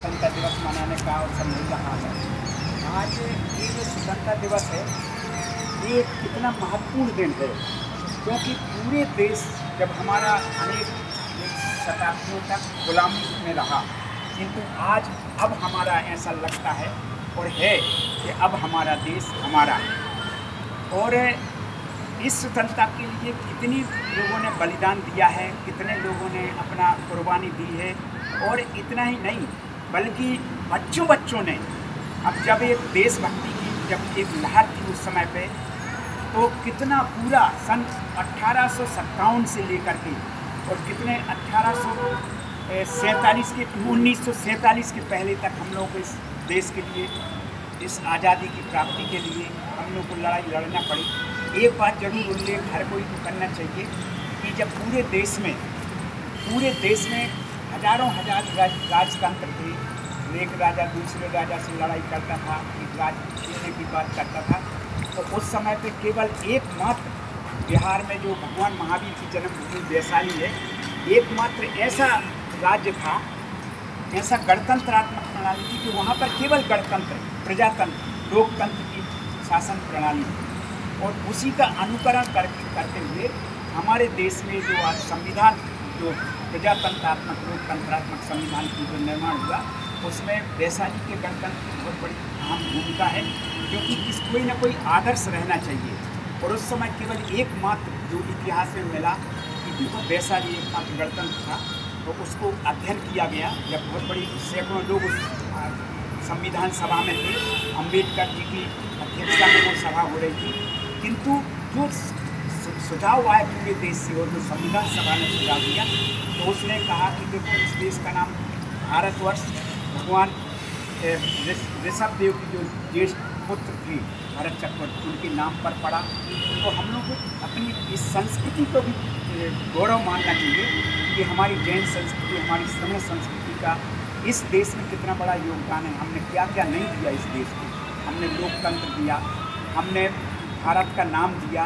स्वतंत्रता दिवस मनाने का अवसर मिल रहा है। आज ये जो स्वतंत्रता दिवस है ये कितना महत्वपूर्ण दिन है, क्योंकि पूरे देश जब हमारा अनेक शताब्दियों तक गुलामी में रहा, किंतु आज अब हमारा ऐसा लगता है और है कि अब हमारा देश हमारा है। और इस स्वतंत्रता के लिए कितनी लोगों ने बलिदान दिया है, कितने लोगों ने अपना कुर्बानी दी है। और इतना ही नहीं बल्कि बच्चों ने अब जब एक देशभक्ति की जब एक लहर थी उस समय पे, तो कितना पूरा सन 1857 से लेकर के और कितने 1947 के पहले तक हम लोग इस देश के लिए, इस आज़ादी की प्राप्ति के लिए हम लोग को लड़ाई लड़ना पड़ी। एक बात जरूर उल्लेख हर कोई को करना चाहिए कि जब पूरे देश में हजारों राजतंत्र थे, एक राजा दूसरे राजा से लड़ाई करता था, एक राज्य छीनने की बात करता था, तो उस समय पे केवल एकमात्र बिहार में जो भगवान महावीर की जन्मभूमि वैशाली है, एकमात्र ऐसा राज्य था, ऐसा गणतंत्रात्मक प्रणाली थी कि वहाँ पर केवल गणतंत्र, प्रजातंत्र, लोकतंत्र की शासन प्रणाली थी। और उसी का अनुकरण करते हुए हमारे देश में जो आज संविधान, जो प्रजातंत्रात्मक लोकतंत्रात्मक संविधान की जो निर्माण हुआ, उसमें वैशाली के गणतंत्र की बहुत बड़ी अहम भूमिका है, क्योंकि कोई ना कोई आदर्श रहना चाहिए। और उस समय केवल एकमात्र जो इतिहास में मिला कि देखो वैशाली एकमात्र गणतंत्र था, तो उसको अध्ययन किया गया। जब बहुत बड़ी सैकड़ों लोग उस संविधान सभा में थे, अम्बेडकर जी की अध्यक्षता में वो सभा हो रही थी, किंतु जो सुझाव आए पूरे देश से और जो संविधान सभा ने सुझाव दिया, तो उसने कहा कि देखो इस देश का नाम भारतवर्ष भगवान ऋषभ देव की जो ज्येष्ठ पुत्र थे भरत चक्रवर्ती, उनके नाम पर पड़ा। तो हम लोग को अपनी इस संस्कृति को भी गौरव मानना चाहिए कि हमारी जैन संस्कृति, हमारी श्रमण संस्कृति का इस देश में कितना बड़ा योगदान है। हमने क्या क्या नहीं दिया इस देश को। हमने लोकतंत्र दिया, हमने भारत का नाम दिया,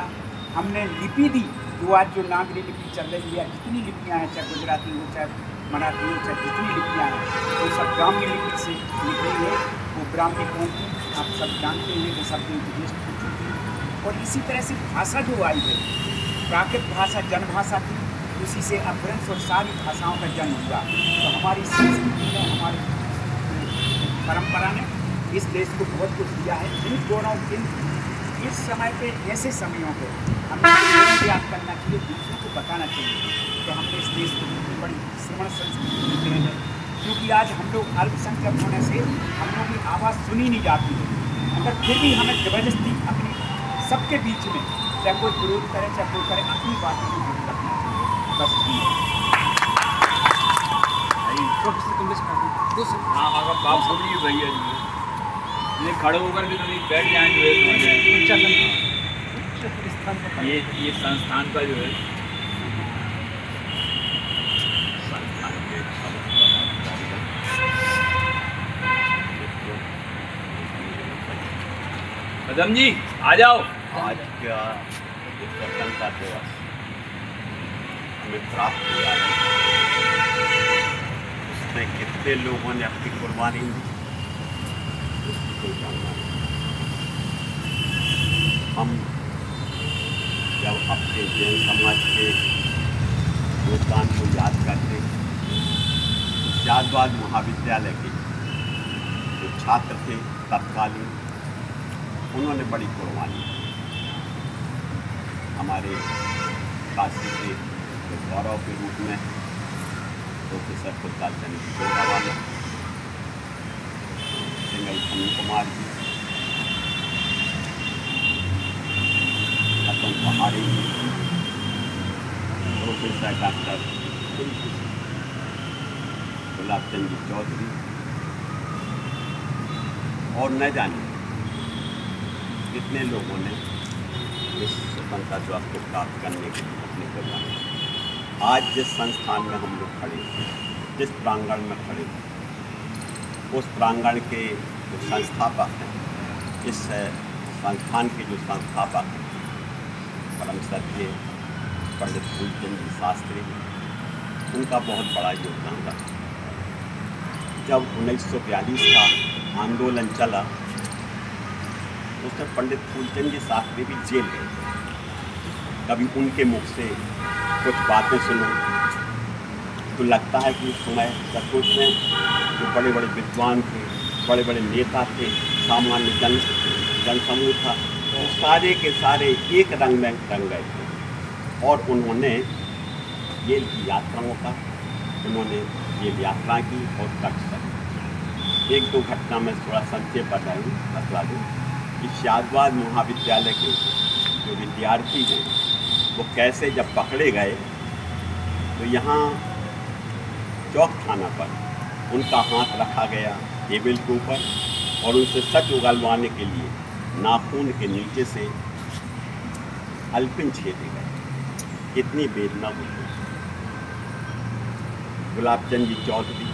हमने लिपि दी, जो आज जो नागरी लिपि चल रही है, जितनी लिपियाँ हैं, चाहे गुजराती हो, चाहे मराठी हो, चाहे जितनी लिपियाँ हैं, वो सब ब्राह्मी लिपि से लिखी है। वो ब्राह्मी कौन थी आप सब जानते हैं, वो सब ज्येष्ठ पुत्र थी। और इसी तरह से भाषा जो आई है, प्राकृत भाषा जनभाषा थी, उसी से अपभ्रंश और सारी भाषाओं का जन्म हुआ। तो हमारी संस्कृति ने, हमारी परंपरा ने इस देश को बहुत कुछ दिया है। इन गौरव इस समय पे, ऐसे समयों को हमें याद करना चाहिए, दूसरों को बताना चाहिए कि हमने इस देश को कितनी बड़ी श्रमण संस्कृति दी है। क्योंकि आज हम लोग अल्पसंख्यक होने से हम लोग की आवाज़ सुनी नहीं जाती है, मगर फिर भी हमें जबरदस्ती अपनी सबके बीच में, चाहे कोई विरोध करे चाहे कोई करे, अपनी बातों को दूर रखना चाहिए। बस हाँ, अगर बात बोलिए भैया जी, ये खड़े होकर के कभी बैठ जाएँ जो है, ये संस्थान का जो है कदम जी आ जाओ। आज का स्वतंत्रता दिवस हमें प्राप्त हुआ है, उसमें कितने लोगों ने अपनी कुर्बानी दी, उसको जानना है। हम जब अपने जैन समाज के योगदान को याद करते हैं, शाहबाद महाविद्यालय के जो छात्र थे तत्कालीन, उन्होंने बड़ी कुर्बानी दी। हमारे काशी के जो गौरव के रूप में प्रोफेसर कुलताल चंद गोरावाला, सिंगल अनिल कुमार जी, रतन पहाड़ी जी, प्रोफेसर डॉक्टर गुलाब चंद जी चौधरी, और न जाने कितने लोगों ने इस स्वतंत्रता दिवस को प्राप्त करने के लिए अपनी कुर्बानी। आज जिस संस्थान में हम लोग खड़े हैं, जिस प्रांगण में खड़े हैं, उस प्रांगण के जो संस्थापक हैं, इस संस्थान के जो संस्थापक हैं, परम सत्य पंडित फूलचंद जी शास्त्री, उनका बहुत बड़ा योगदान रहा। जब 1942 का आंदोलन चला उसमें पंडित फूलचंद जी शास्त्री भी जेल गए। कभी उनके मुख से कुछ बातें सुनो तो लगता है कि उस समय सचमुच में जो बड़े बड़े विद्वान थे, बड़े बड़े नेता थे, सामान्य जनसमूह था, वो सारे के सारे एक रंग में रंग गए थे। और उन्होंने जेल की यात्राओं का जेल यात्रा की और कष्ट सही। एक दो घटना में थोड़ा संक्षेप बता दूँ कि शाहबाद महाविद्यालय के जो विद्यार्थी हैं वो कैसे जब पकड़े गए तो यहाँ चौक थाना पर उनका हाथ रखा गया टेबल के ऊपर और उनसे सच उगलवाने के लिए नाखून के नीचे से अल्पिन छेदे गए। कितनी वेदना हुई। गुलाबचंद जी चौधरी,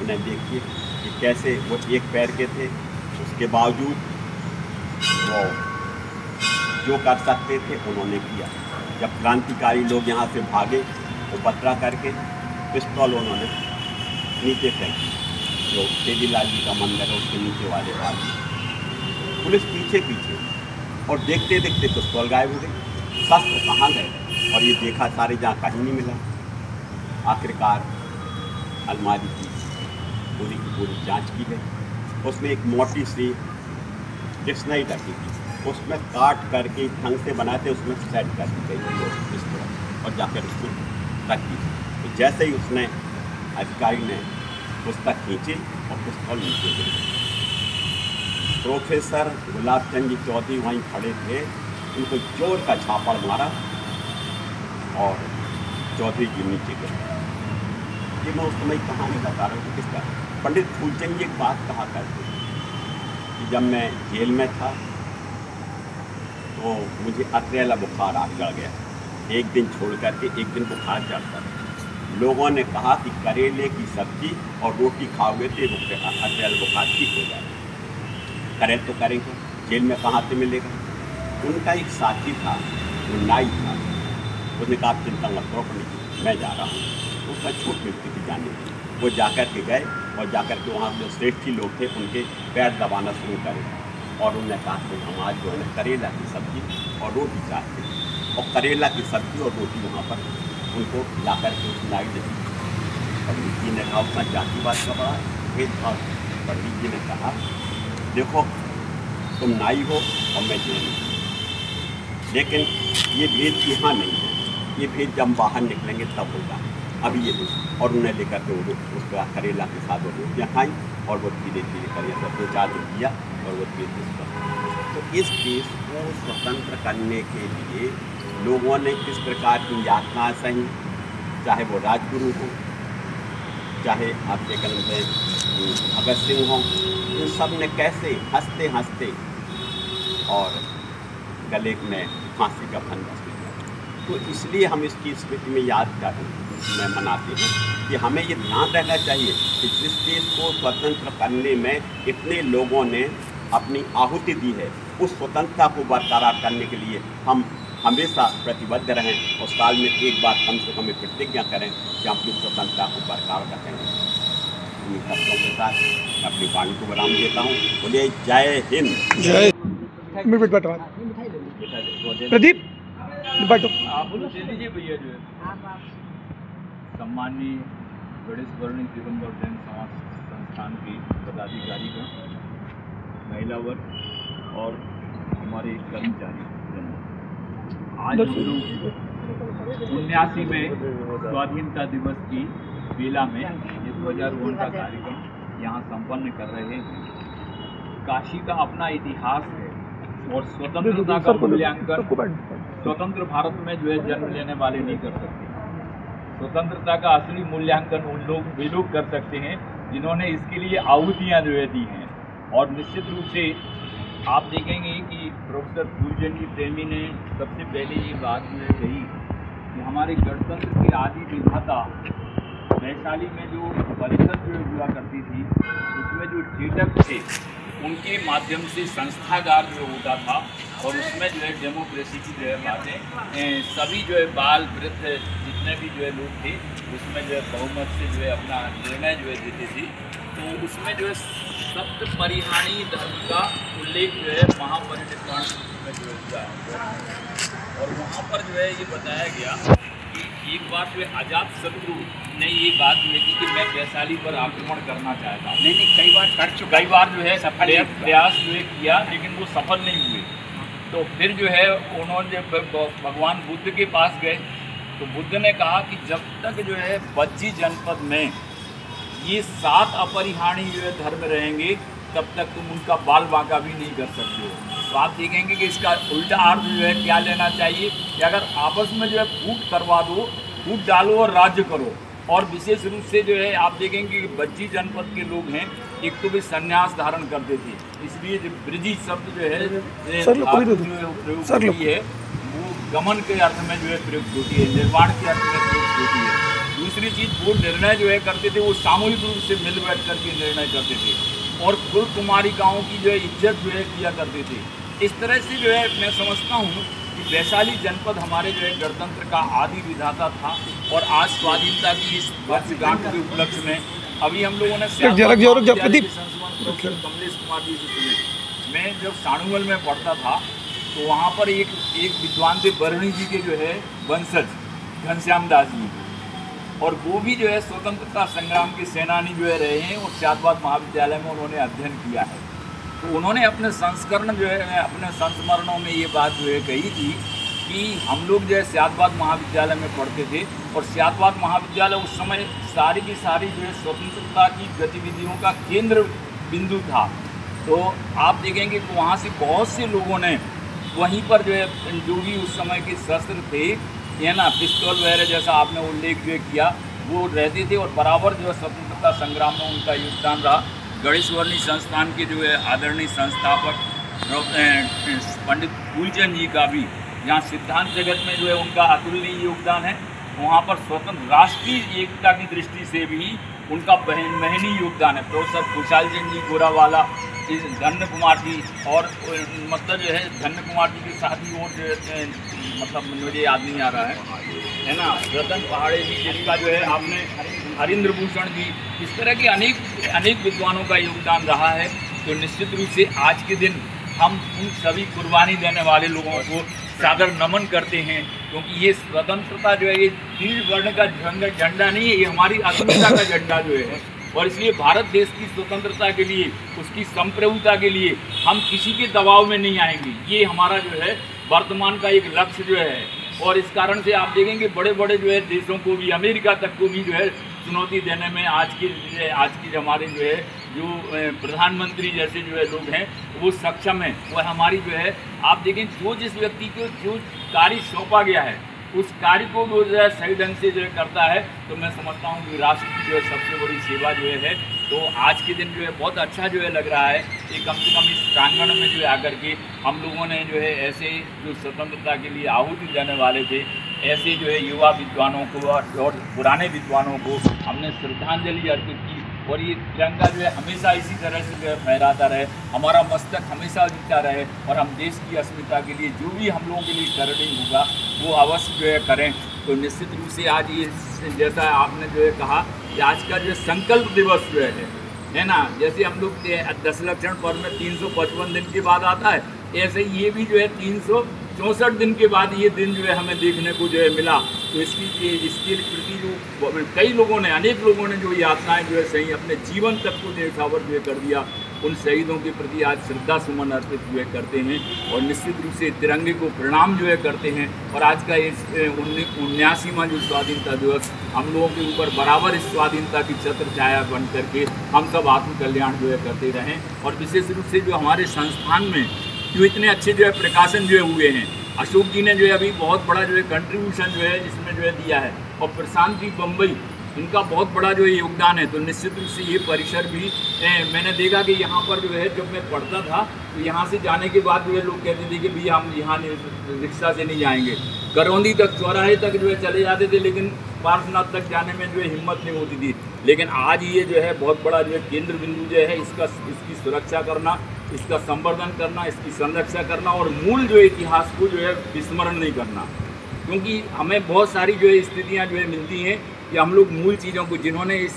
उन्हें देखिए कि कैसे वो एक पैर के थे, उसके बावजूद वो जो कर सकते थे उन्होंने किया। जब क्रांतिकारी लोग यहाँ से भागे वो पत्थरा करके पिस्तौल उन्होंने नीचे फेंकी, जो सेदीलाल जी का मंदिर है उसके नीचे वाले भाग। पुलिस पीछे और देखते देखते पिस्तौल गायब हो गई, शस्त्र कहाँ गए और ये देखा सारे जहाँ कहीं नहीं मिला। आखिरकार अलमारी की पूरी जांच की गई, उसमें एक मोटी सी डिक्शनरी रखी थी, उसमें काट करके ढंग से बनाते उसमें सेट कर दी गई इस तरह और जाकर उसमें रख दी। तो जैसे ही उसने अधिकारी ने पुस्तक खींची और पिस्तौल नीचे गिर गई। प्रोफेसर गुलाबचंद जी चौधरी वहीं खड़े थे, उनको जोर का झापड़ मारा और चौधरी जी नीचे गिर गए। ये मैं उस समय कहानी बता रहा हूँ कि किसका। पंडित फूलचंद जी एक बात कहा करते थे कि जब मैं जेल में था तो मुझे अतरेला बुखार आ चढ़ गया। एक दिन छोड़ करके एक दिन बुखार चढ़ता था। लोगों ने कहा कि करेले की सब्जी और रोटी खाओगे तो अतरेला बुखार ठीक हो जाएगा। करें तो करेंगे, जेल में कहाँ से मिलेगा। उनका एक साथी था, वो नाई था, उसने कहा चिंता मत करो पंडित जी, मैं जा रहा हूँ। उसका छूट मिलती थी जाने की। वो जाकर के गए और जाकर के वहाँ जो श्रेष्ठी लोग थे उनके पैर दबाना शुरू करे और उन्होंने कहा कि हम आज जो है ना करेला की सब्जी और रोटी चाहते हैं। और करेला की सब्जी और रोटी वहाँ पर उनको ला कर के उस नाई ने दी। पंडित जी ने कहा उसका जाति बात का बड़ा भेदभाव। पंडित जी ने कहा देखो तुम नाई हो और मैं जेल हूँ, लेकिन ये भेद यहाँ नहीं है, ये भेद जब बाहर निकलेंगे तब होगा। अभी ये और उन्हें लेकर के वो उसका करेला के साथ वो रोटियाँ खाई और वो धीरे धीरे कर सब 2-4 दिन किया और वो धीरे धीरे। तो इस देश को स्वतंत्र करने के लिए लोगों ने किस प्रकार की यातना सही, चाहे वो राजगुरु हो, चाहे आपके कलम से भगत सिंह हों, इन सब ने कैसे हंसते हंसते और गले में फांसी का फंदा लिया। तो इसलिए हम इसकी स्मृति में याद में मनाते हैं कि हमें ये ध्यान रखना चाहिए कि जिस देश को स्वतंत्र करने में इतने लोगों ने अपनी आहुति दी है, उस स्वतंत्रता को बरकरार करने के लिए हम हमेशा प्रतिबद्ध रहें और साल में एक बार कम से कम प्रतिज्ञा करें कि हम अपनी स्वतंत्रता को बरकरार रखेंगे। इन शब्दों के साथ मैं अपनी वाणी को विराम देता हूँ। बोलिए जय हिंद। जय प्रदीप भैया जो है सम्मानीय गणेश वर्णी दिगंबर जैन समाज संस्थान की पदाधिकारीगण, महिला वर्ग और हमारे कर्मचारी, आज हम लोग 79 में स्वाधीनता दिवस की बेला में ये ध्वजारोहण का कार्यक्रम यहाँ संपन्न कर रहे हैं। काशी का अपना इतिहास है और स्वतंत्रता का मूल्यांकन स्वतंत्र भारत में जो है जन्म लेने वाले नहीं कर सकते। स्वतंत्रता का असली मूल्यांकन वे लोग कर सकते हैं जिन्होंने इसके लिए आहुतियाँ जो है दी हैं। और निश्चित रूप से आप देखेंगे कि प्रोफेसर फूलचंद जी प्रेमी ने सबसे पहले ये बात जो है कही कि हमारे गणतंत्र की आदि विधाता वैशाली में जो परिषद जो हुआ करती थी उसमें जो चेतक थे उनके माध्यम से संस्थागार जो होता था और उसमें जो है डेमोक्रेसी की जो है बातें सभी जो है बाल वृद्ध जितने भी जो है लोग थे उसमें जो है बहुमत से जो है अपना निर्णय जो है देते थे। तो उसमें जो है सप्त परिहाणी धर्म का उल्लेख जो है महापरिनिर्वाण में जो है किया और वहाँ पर जो है ये बताया गया कि एक बार जो है अजातशत्रु ने ये बात हुई थी कि मैं वैशाली पर आक्रमण करना चाहता हूँ। नहीं कई बार कर चुका, कई बार जो है सफल प्रयास जो है किया लेकिन वो सफल नहीं हुए। तो फिर जो है उन्होंने जब भगवान बुद्ध के पास गए तो बुद्ध ने कहा कि जब तक जो है बज्जी जनपद में ये 7 अपरिहाणी जो है धर्म रहेंगे तब तक तुम उनका बाल बांका भी नहीं कर सकते हो। तो आप देखेंगे कि इसका उल्टा अर्थ जो है क्या लेना चाहिए कि अगर आपस में जो है फूट करवा दो, फूट डालो और राज्य करो। और विशेष रूप से जो है आप देखेंगे कि बज्जी जनपद के लोग हैं एक तो भी संन्यास धारण करते थे, इसलिए जो ब्रजी शब्द जो है प्रयोग होती है वो गमन के अर्थ में जो है प्रयुक्त होती है, निर्माण के अर्थ में प्रयुक्त होती है। दूसरी चीज़ वो निर्णय जो है करते थे वो सामूहिक रूप से मिल बैठ करके निर्णय करते थे और कुल कुमारिकाओं की जो है इज्जत जो है किया करते थे। इस तरह से जो है मैं समझता हूँ कि वैशाली जनपद हमारे जो है गणतंत्र का आदि विधाता था और आज स्वाधीनता की इस वर्षगांठ के उपलक्ष्य में अभी हम लोगों ने कमलेश कुमार जी से सुने। मैं जब साणुवल में पढ़ता था तो वहाँ पर एक विद्वान थे बरणी जी के जो है वंशज घनश्याम दास जी और वो भी जो है स्वतंत्रता संग्राम के सेनानी जो है रहे हैं और स्यादबाद महाविद्यालय में उन्होंने अध्ययन किया है। तो उन्होंने अपने संस्करण जो है अपने संस्मरणों में ये बात जो है कही थी कि हम लोग जो है स्यादबाद महाविद्यालय में पढ़ते थे और स्यादबाद महाविद्यालय उस समय सारी की सारी जो है स्वतंत्रता की गतिविधियों का केंद्र बिंदु था। तो आप देखेंगे कि वहाँ से बहुत से लोगों ने वहीं पर जो है जो भी उस समय के शस्त्र थे ये ना पिस्तौल वगैरह जैसा आपने उल्लेख जो किया वो रहते थे और बराबर जो है स्वतंत्रता संग्राम में उनका योगदान रहा। गणेशवर्णी संस्थान के जो है आदरणीय संस्थापक पंडित फूलचंद जी का भी यहाँ सिद्धांत जगत में जो है उनका अतुलनीय योगदान है। वहाँ पर स्वतंत्र राष्ट्रीय एकता की दृष्टि से भी उनका महनीय योगदान है। प्रोफेसर खुशहाल चंद जी गोरावाला, धन्य कुमार जी और मतलब जो है धन्य कुमार जी के साथ ही और जो है मतलब मुझे याद नहीं आ रहा है ना रतन पहाड़े जी जिनका जो है आपने हरिंद्र भूषण जी, इस तरह के अनेक विद्वानों का योगदान रहा है। तो निश्चित रूप से आज के दिन हम उन सभी कुर्बानी देने वाले लोगों को सादर नमन करते हैं क्योंकि ये स्वतंत्रता जो है ये तीर वर्ण का झंडा नहीं है, ये हमारी अस्मिता का झंडा जो है। और इसलिए भारत देश की स्वतंत्रता के लिए उसकी संप्रभुता के लिए हम किसी के दबाव में नहीं आएंगे, ये हमारा जो है वर्तमान का एक लक्ष्य जो है। और इस कारण से आप देखेंगे बड़े बड़े जो है देशों को भी अमेरिका तक को भी जो है चुनौती देने में आज के हमारे जो है जो प्रधानमंत्री जैसे जो है लोग हैं वो सक्षम हैं। वो हमारी जो है आप देखें जो जिस व्यक्ति को जो कार्य सौंपा गया है उस कार्य को वो जो है सही ढंग से जो है करता है तो मैं समझता हूँ कि राष्ट्र की जो है सबसे बड़ी सेवा जो है। तो आज के दिन जो है बहुत अच्छा जो है लग रहा है कि कम से कम इस प्रांगण में जो है आकर के हम लोगों ने जो है ऐसे जो स्वतंत्रता के लिए आहुति देने वाले थे ऐसे जो है युवा विद्वानों को और पुराने विद्वानों को हमने श्रद्धांजलि अर्पित की। और ये तिरंगा जो है हमेशा इसी तरह से जो है फहराता रहे, हमारा मस्तक हमेशा जीता रहे और हम देश की अस्मिता के लिए जो भी हम लोगों के लिए करनी होगा वो अवश्य जो है करें। तो निश्चित रूप से आज ये जैसा आपने जो है कहा कि आज का जो संकल्प दिवस जो है ना, जैसे हम लोग 10 लक्षण पर्व में 355 दिन के बाद आता है, ऐसे ये भी जो है 364 दिन के बाद ये दिन जो है हमें देखने को जो है मिला। तो इसके प्रति जो कई लोगों ने अनेक लोगों ने जो यातनाएं जो है सही अपने जीवन तक को न्यौछावर जो है कर दिया, उन शहीदों के प्रति आज श्रद्धा सुमन अर्पित जो है करते हैं और निश्चित रूप से तिरंगे को प्रणाम जो है करते हैं। और आज का इस 79वां जो स्वाधीनता दिवस हम लोगों के ऊपर बराबर इस स्वाधीनता की छत्र छाया बन करके हम सब आत्म कल्याण जो है करते रहें। और विशेष रूप से जो हमारे संस्थान में जो इतने अच्छे जो है प्रकाशन जो है हुए हैं, अशोक जी ने जो है अभी बहुत बड़ा जो है कंट्रीब्यूशन जो है इसमें जो है दिया है और प्रशांत जी बम्बई इनका बहुत बड़ा जो है योगदान है। तो निश्चित रूप से ये परिसर भी मैंने देखा कि यहाँ पर जो है जब मैं पढ़ता था तो यहाँ से जाने के बाद जो है लोग कहते थे कि भैया हम यहाँ रिक्शा से नहीं जाएंगे, करौंदी तक चौराहे तक जो है चले जाते थे, लेकिन पार्श्वनाथ तक जाने में जो है हिम्मत नहीं होती थी। लेकिन आज ये जो है बहुत बड़ा जो है केंद्र बिंदु जो है इसकी सुरक्षा करना, इसका संवर्धन करना, इसकी संरक्षा करना और मूल जो इतिहास को जो है विस्मरण नहीं करना। क्योंकि हमें बहुत सारी जो है स्थितियाँ जो है मिलती हैं कि हम लोग मूल चीज़ों को, जिन्होंने इस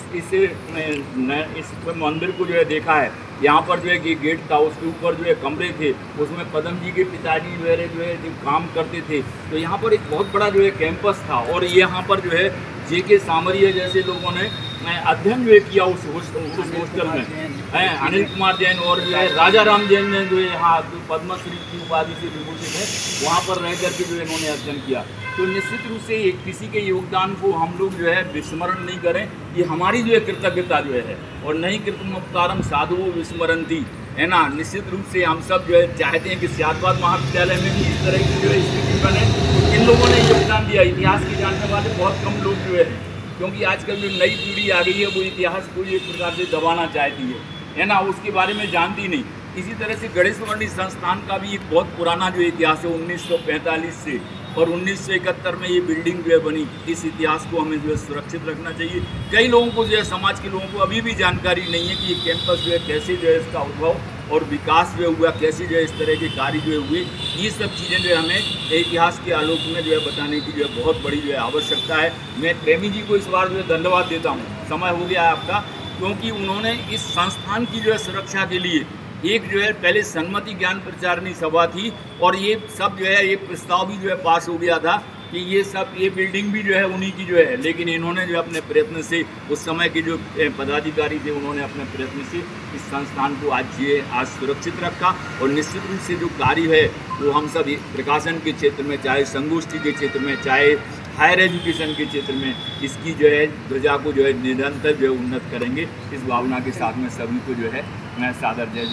मंदिर को जो है देखा है, यहाँ पर जो है कि गेट था, उसके ऊपर जो है कमरे थे, उसमें पदम जी के पिताजी वगैरह जो है जो काम करते थे। तो यहाँ पर एक बहुत बड़ा जो है कैंपस था और यहाँ पर जो है J.K. सामरिया जैसे लोगों ने अध्ययन जो है किया उस हॉस्टल में। अनिल कुमार जैन और जो है राजा राम जैन ने जो है यहाँ पद्मश्री की उपाधि से विभूषित है, वहाँ पर रह करके जो इन्होंने अध्ययन किया। तो निश्चित रूप से किसी के योगदान को हम लोग जो है विस्मरण नहीं करें, ये हमारी जो है कृतज्ञता जो है। और नहीं कृतज्ञतारम साधुओं विस्मरन्ति, है ना। निश्चित रूप से हम सब जो है चाहते हैं कि सियादबाद महाविद्यालय में भी इस तरह की जो है स्थिति बने। इन लोगों ने योगदान दिया, इतिहास के जानने वाले बहुत कम लोग जो है, क्योंकि आजकल जो नई पीढ़ी आ गई है वो इतिहास को एक प्रकार से दबाना चाहती है ना, उसके बारे में जानती नहीं। इसी तरह से गणेश वर्णी संस्थान का भी एक बहुत पुराना जो इतिहास है 1945 से, और 1971 में ये बिल्डिंग जो है बनी। इस इतिहास को हमें जो है सुरक्षित रखना चाहिए। कई लोगों को जो है, समाज के लोगों को अभी भी जानकारी नहीं है कि ये कैंपस जो है कैसे जो है इसका उद्भव और विकास जो हुआ, कैसे जो है इस तरह के कार्य जो हुए। ये सब चीज़ें जो है हमें इतिहास के आलोक में जो है बताने की जो है बहुत बड़ी जो है आवश्यकता है। मैं प्रेमी जी को इस बार जो है धन्यवाद देता हूँ, समय हो गया है आपका, क्योंकि उन्होंने इस संस्थान की जो है सुरक्षा के लिए एक जो है पहले सन्मति ज्ञान प्रचारणी सभा थी और ये सब जो है एक प्रस्ताव भी जो है पास हो गया था कि ये बिल्डिंग भी जो है उन्हीं की जो है। लेकिन इन्होंने जो अपने प्रयत्न से, उस समय के जो पदाधिकारी थे उन्होंने अपने प्रयत्न से इस संस्थान को आज सुरक्षित रखा। और निश्चित रूप से जो कार्य है वो हम सब प्रकाशन के क्षेत्र में, चाहे संगोष्ठी के क्षेत्र में, चाहे हायर एजुकेशन के क्षेत्र में, इसकी जो है ध्वजा को जो है निरंतर जो है उन्नत करेंगे। इस भावना के साथ में सभी को जो है मैं सादर जय